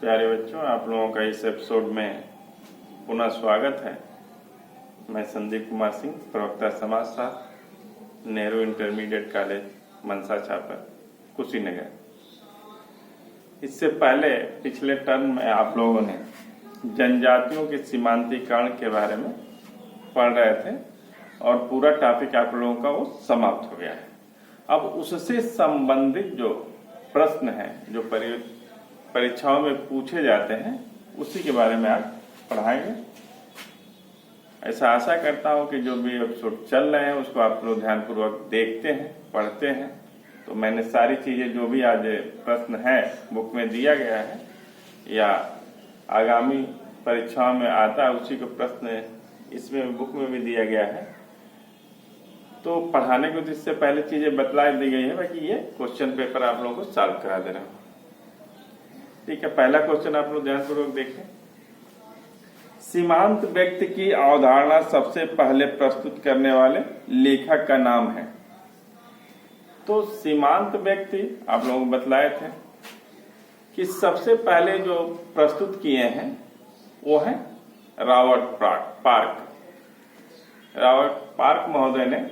प्यारे बच्चों, आप लोगों का इस एपिसोड में पुनः स्वागत है। मैं संदीप कुमार सिंह, प्रवक्ता समाजशास्त्र, नेहरू इंटरमीडिएट कॉलेज, मनसा छापर, कुशीनगर। इससे पहले पिछले टर्म में आप लोगों ने जनजातियों के सीमांतीकरण के बारे में पढ़ रहे थे और पूरा टॉपिक आप लोगों का वो समाप्त हो गया है। अब उससे संबंधित जो प्रश्न हैं जो परीक्षाओं में पूछे जाते हैं उसी के बारे में आज पढ़ाएंगे। ऐसा आशा करता हूं कि जो भी एपिसोड चल रहे हैं उसको आप लोग ध्यानपूर्वक देखते हैं, पढ़ते हैं। तो मैंने सारी चीजें जो भी आज प्रश्न है बुक में दिया गया है या आगामी परीक्षाओं में आता है उसी को प्रश्न इसमें बुक में भी दिया गया है। तो पढ़ाने को इससे पहले चीजें बतला दी गई है, बाकी ये क्वेश्चन पेपर आप लोगों को सॉल्व करा दे रहा हूँ। ठीक है, पहला क्वेश्चन आप लोग ध्यानपूर्वक देखें। सीमांत व्यक्ति की अवधारणा सबसे पहले प्रस्तुत करने वाले लेखक का नाम है। तो सीमांत व्यक्ति आप लोगों को बतलाए थे कि सबसे पहले जो प्रस्तुत किए हैं वो है रॉबर्ट पार्क। रॉबर्ट पार्क महोदय ने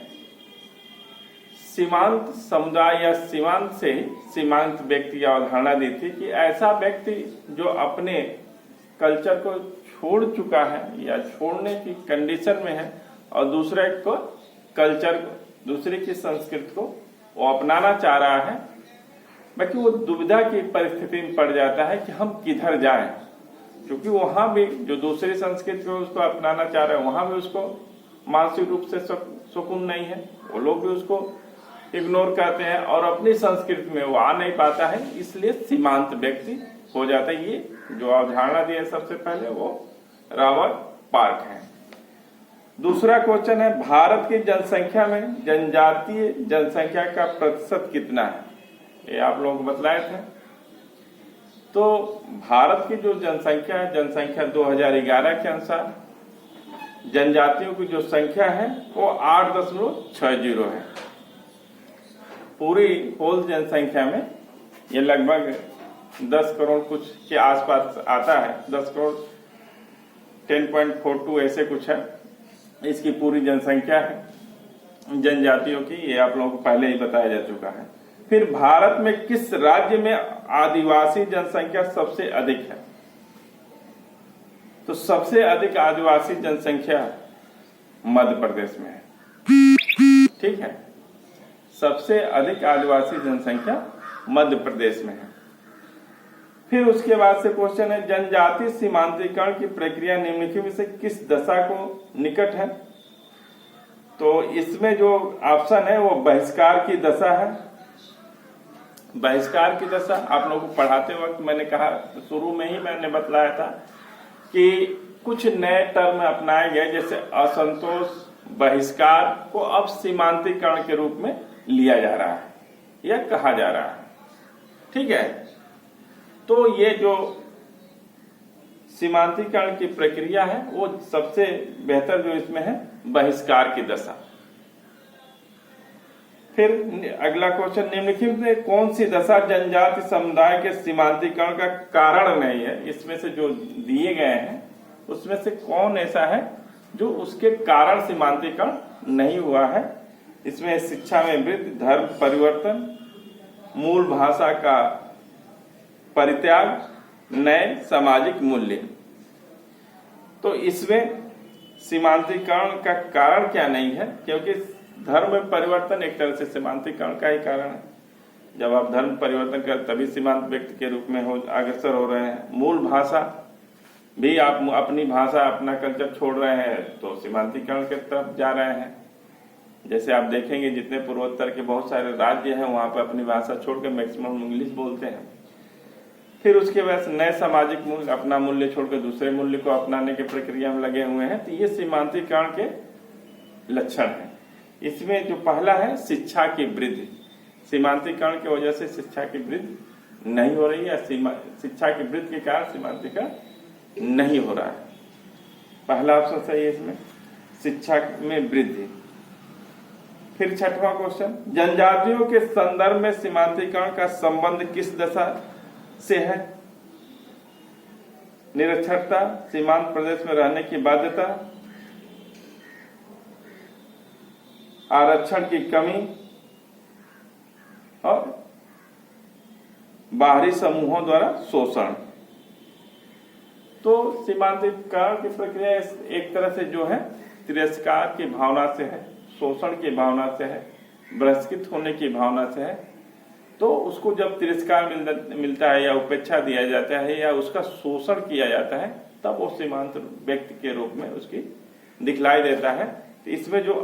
सीमांत समुदाय या सीमांत से सीमांत व्यक्ति की अवधारणा दी थी कि ऐसा व्यक्ति जो अपने कल्चर को छोड़ चुका है या छोड़ने की कंडीशन में है और दूसरे को कल्चर को, दूसरे की संस्कृति को वो अपनाना चाह रहा है, बाकी वो दुविधा की परिस्थिति में पड़ जाता है कि हम किधर जाएं, क्योंकि वहां भी जो दूसरी संस्कृति को उसको अपनाना चाह रहे हैं वहां भी उसको मानसिक रूप से सुकून नहीं है, वो लोग भी उसको इग्नोर करते हैं और अपनी संस्कृति में वो आ नहीं पाता है, इसलिए सीमांत व्यक्ति हो जाता है। ये जो अवधारणा दी है सबसे पहले वो रॉबर्ट पार्क है। दूसरा क्वेश्चन है, भारत की जनसंख्या में जनजातीय जनसंख्या का प्रतिशत कितना है? ये आप लोगों को बतलाए थे। तो भारत की जो जनसंख्या है, जनसंख्या 2011 के अनुसार जनजातियों की जो संख्या है वो 8.60 है। पूरी होल जनसंख्या में ये लगभग 10 करोड़ कुछ के आसपास आता है। 10 करोड़ 10.42 ऐसे कुछ है इसकी पूरी जनसंख्या है जनजातियों की। ये आप लोगों को पहले ही बताया जा चुका है। फिर भारत में किस राज्य में आदिवासी जनसंख्या सबसे अधिक है? तो सबसे अधिक आदिवासी जनसंख्या मध्य प्रदेश में है। ठीक है, सबसे अधिक आदिवासी जनसंख्या मध्य प्रदेश में है। फिर उसके बाद से क्वेश्चन है, जनजाति सीमांतीकरण की प्रक्रिया निम्नलिखित में से किस दशा को निकट है? तो इसमें जो ऑप्शन है वो बहिष्कार की दशा है। बहिष्कार की दशा आप लोगों को पढ़ाते वक्त मैंने कहा, शुरू में ही मैंने बतलाया था कि कुछ नए टर्म अपनाए गए, जैसे असंतोष, बहिष्कार को अब सीमांतीकरण के रूप में लिया जा रहा है या कहा जा रहा है। ठीक है, तो ये जो सीमांतीकरण की प्रक्रिया है वो सबसे बेहतर जो इसमें है बहिष्कार की दशा। फिर अगला क्वेश्चन, निम्नलिखित में कौन सी दशा जनजाति समुदाय के सीमांतीकरण का कारण नहीं है? इसमें से जो दिए गए हैं उसमें से कौन ऐसा है जो उसके कारण सीमांतीकरण नहीं हुआ है? इसमें शिक्षा में वृद्धि, धर्म परिवर्तन, मूल भाषा का परित्याग, नए सामाजिक मूल्य। तो इसमें सीमांतीकरण का कारण क्या नहीं है? क्योंकि धर्म में परिवर्तन एक तरह से सीमांतीकरण का ही कारण है। जब आप धर्म परिवर्तन कर तभी सीमांत व्यक्ति के रूप में अग्रसर हो रहे हैं। मूल भाषा भी आप अपनी भाषा अपना कल्चर छोड़ रहे हैं तो सीमांतीकरण की तरफ जा रहे हैं। जैसे आप देखेंगे जितने पूर्वोत्तर के बहुत सारे राज्य हैं वहां पर अपनी भाषा छोड़कर मैक्सिमम इंग्लिश बोलते हैं। फिर उसके बाद नए सामाजिक मूल्य, अपना मूल्य छोड़कर दूसरे मूल्य को अपनाने की प्रक्रिया में लगे हुए हैं। तो ये सीमांतीकरण के लक्षण है। इसमें जो पहला है शिक्षा की वृद्धि, सीमांतीकरण की वजह से शिक्षा की वृद्धि नहीं हो रही है। शिक्षा की वृद्धि के कारण सीमांतीकरण नहीं हो रहा है। पहला ऑप्शन सही है इसमें, शिक्षा में वृद्धि। फिर छठवां क्वेश्चन, जनजातियों के संदर्भ में सीमांतीकरण का संबंध किस दशा से है? निरक्षरता, सीमांत प्रदेश में रहने की बाध्यता, आरक्षण की कमी और बाहरी समूहों द्वारा शोषण। तो सीमांतकरण की प्रक्रिया एक तरह से जो है तिरस्कार की भावना से है, शोषण की भावना से है, बहिष्कृत होने की भावना से है। तो उसको जब तिरस्कार मिलता है या उपेक्षा दिया जाता है या उसका शोषण किया जाता है, तब वो सीमांत व्यक्ति के रूप में उसकी दिखलाई देता है। तो इसमें जो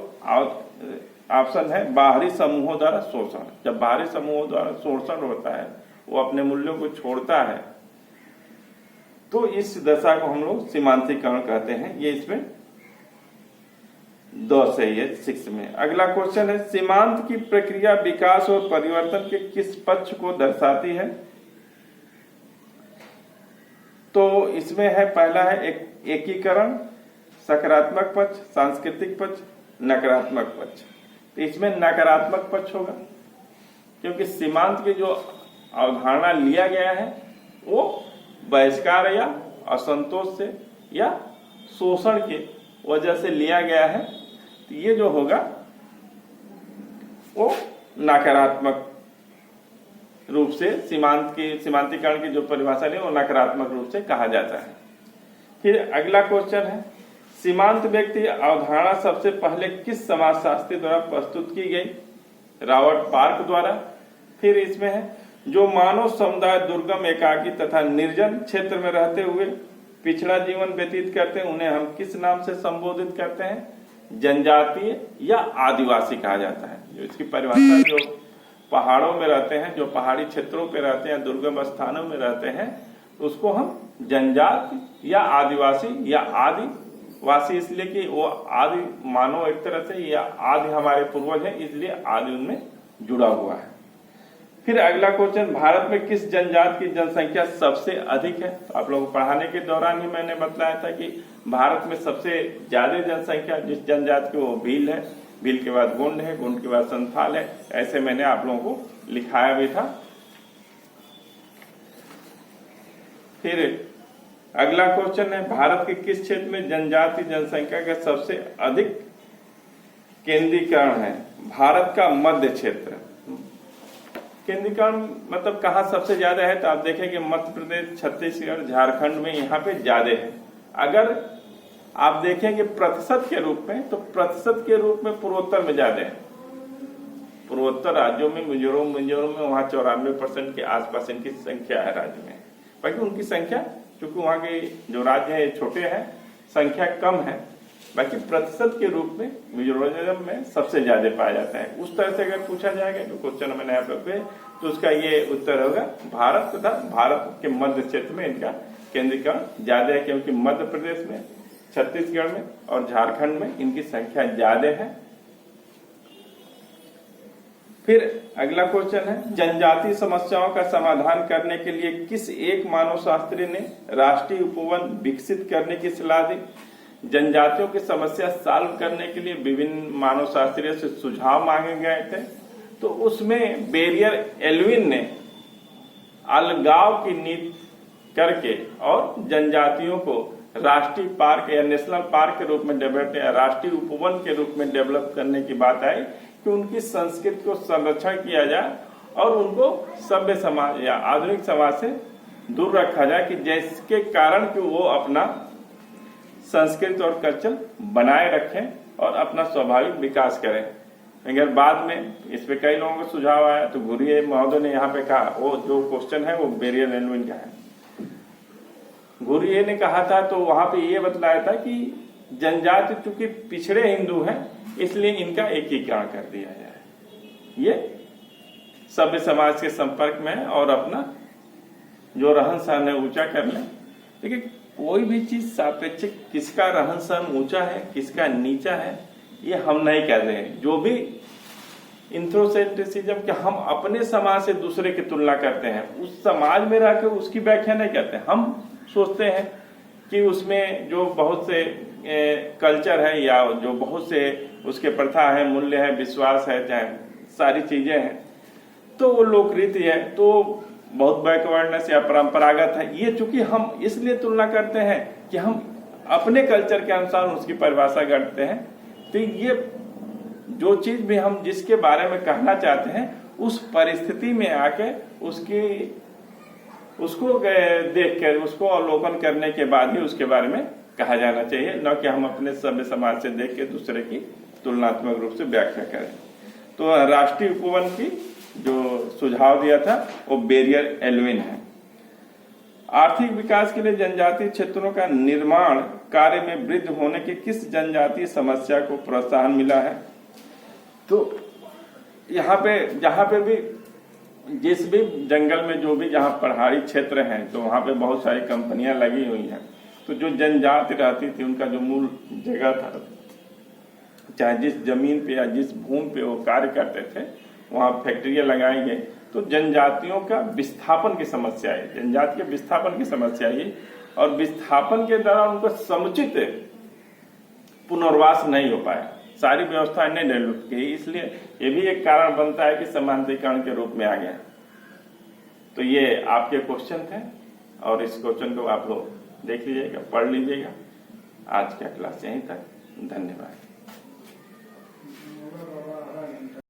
ऑप्शन है बाहरी समूहों द्वारा शोषण, जब बाहरी समूहों द्वारा शोषण होता है, वो अपने मूल्यों को छोड़ता है, तो इस दशा को हम लोग सीमांतीकरण कहते हैं। ये इसमें 2 से है 6 में। अगला क्वेश्चन है, सीमांत की प्रक्रिया विकास और परिवर्तन के किस पक्ष को दर्शाती है? तो इसमें है, पहला है एकीकरण, सकारात्मक पक्ष, सांस्कृतिक पक्ष, नकारात्मक पक्ष। तो इसमें नकारात्मक पक्ष होगा, क्योंकि सीमांत की जो अवधारणा लिया गया है वो बहिष्कार या असंतोष से या शोषण के वजह से लिया गया है। तो ये जो होगा वो नकारात्मक रूप से सीमांतीकरण की जो परिभाषा है वो नकारात्मक रूप से कहा जाता है। फिर अगला क्वेश्चन है, सीमांत व्यक्ति अवधारणा सबसे पहले किस समाजशास्त्री द्वारा प्रस्तुत की गई? रॉबर्ट पार्क द्वारा। फिर इसमें है, जो मानव समुदाय दुर्गम, एकाकी तथा निर्जन क्षेत्र में रहते हुए पिछड़ा जीवन व्यतीत करते हैं, उन्हें हम किस नाम से संबोधित करते हैं? जनजातीय या आदिवासी कहा जाता है। जो इसकी परिभाषा, जो पहाड़ों में रहते हैं, जो पहाड़ी क्षेत्रों पे रहते हैं, दुर्गम स्थानों में रहते हैं, उसको हम जनजाति या आदिवासी या आदिवासी, इसलिए कि वो आदि मानव एक तरह से, या आदि हमारे पूर्वज हैं, इसलिए आदि उनमें जुड़ा हुआ है। फिर अगला क्वेश्चन, भारत में किस जनजाति की जनसंख्या सबसे अधिक है? तो आप लोगों को पढ़ाने के दौरान ही मैंने बताया था कि भारत में सबसे ज्यादा जनसंख्या जिस जनजाति की, वो भील है, भील के बाद गोंड है, गोंड के बाद संथाल है। ऐसे मैंने आप लोगों को लिखाया भी था। फिर अगला क्वेश्चन है, भारत के किस क्षेत्र में जनजाति जनसंख्या का सबसे अधिक केंद्रीकरण है? भारत का मध्य क्षेत्र। केंद्रीकरण मतलब कहाँ सबसे ज्यादा है? तो आप देखेंगे मध्य प्रदेश, छत्तीसगढ़, झारखंड में यहाँ पे ज्यादा है। अगर आप देखेंगे प्रतिशत के रूप में, तो प्रतिशत के रूप में पूर्वोत्तर में ज्यादा है। पूर्वोत्तर राज्यों में मिजोरम में वहाँ 94% के आसपास इनकी संख्या है राज्य में। बाकी उनकी संख्या, क्योंकि वहाँ के जो राज्य है छोटे हैं, संख्या कम है। बाकी प्रतिशत के रूप में मिजोरम में सबसे ज्यादा पाया जाता है। उस तरह से अगर पूछा जाएगा जो क्वेश्चन मैंने यहाँ पे, तो उसका ये उत्तर होगा भारत तथा भारत के मध्य क्षेत्र में इनका केंद्रीकरण ज्यादा है, क्योंकि मध्य प्रदेश में, छत्तीसगढ़ में और झारखंड में इनकी संख्या ज्यादा है। फिर अगला क्वेश्चन है, जनजातीय समस्याओं का समाधान करने के लिए किस एक मानव शास्त्री ने राष्ट्रीय उपवन विकसित करने की सलाह दी? जनजातियों की समस्या सॉल्व करने के लिए विभिन्न मानव शास्त्रियों से सुझाव मांगे गए थे। तो उसमें बेरियर एल्विन ने अलगाव की नीति करके और जनजातियों को राष्ट्रीय पार्क या नेशनल पार्क के रूप में डेवलप या राष्ट्रीय उपवन के रूप में डेवलप करने की बात आई कि उनकी संस्कृति को संरक्षण किया जाए और उनको सभ्य समाज या आधुनिक समाज से दूर रखा जाए, कि जिसके कारण कि वो अपना संस्कृति और कल्चर बनाए रखें और अपना स्वाभाविक विकास करें। अगर बाद में इस पे कई लोगों का सुझाव आया, तो घुरिये महोदय ने यहाँ पे कहा, वो जो क्वेश्चन है वो बेरियर एल्विन का है। घुरिये ने कहा था, तो वहां पे ये बतलाया था कि जनजाति चूंकि पिछड़े हिंदू हैं, इसलिए इनका एकीकरण कर दिया जाए, ये सभ्य समाज के संपर्क में है और अपना जो रहन सहन है ऊंचा कर लें। देखिए, कोई भी चीज सापेक्षिक, किसका रहन सहन ऊंचा है किसका नीचा है, ये हम नहीं कह रहे हैं। जो भी इंथ्रोसेंट्रिसिज्म के हम अपने समाज से दूसरे की तुलना करते हैं, उस समाज में रहकर उसकी व्याख्या नहीं करते। हम सोचते हैं कि उसमें जो बहुत से कल्चर है या जो बहुत से उसके प्रथा है, मूल्य है, विश्वास है, चाहे सारी चीजें हैं, तो वो लोकरीति है, तो बहुत बैकवर्डनेस या परंपरागत है, ये चूंकि हम इसलिए तुलना करते हैं कि हम अपने कल्चर के अनुसार उसकी परिभाषा करते हैं। तो ये जो चीज भी हम जिसके बारे में कहना चाहते हैं उस परिस्थिति में आके उसको देख कर उसको अवलोकन करने के बाद ही उसके बारे में कहा जाना चाहिए, न कि हम अपने सभ्य समाज से देख के दूसरे की तुलनात्मक रूप से व्याख्या करें। तो राष्ट्रीय उपवन की जो सुझाव दिया था वो बैरियर एल्विन है। आर्थिक विकास के लिए जनजातीय क्षेत्रों का निर्माण कार्य में वृद्धि होने की किस जनजातीय समस्या को प्रोत्साहन मिला है? तो यहाँ पे जहाँ पे भी जिस भी जंगल में जो भी जहाँ पहाड़ी क्षेत्र हैं तो वहाँ पे बहुत सारी कंपनियां लगी हुई हैं। तो जो जनजाति रहती थी उनका जो मूल जगह था, चाहे जिस जमीन पे या जिस भूमि पे वो कार्य करते थे वहाँ फैक्ट्रियां लगाई गई। तो जनजातियों का विस्थापन की समस्या है, जनजाति के विस्थापन की समस्या है, और विस्थापन के दौरान उनको समुचित पुनर्वास नहीं हो पाया, सारी व्यवस्था नहीं डेवलप की, इसलिए ये भी एक कारण बनता है कि समांतरीकरण के रूप में आ गया। तो ये आपके क्वेश्चन थे और इस क्वेश्चन को आप लोग देख लीजिएगा, पढ़ लीजिएगा। आज का क्लास यहीं तक, धन्यवाद।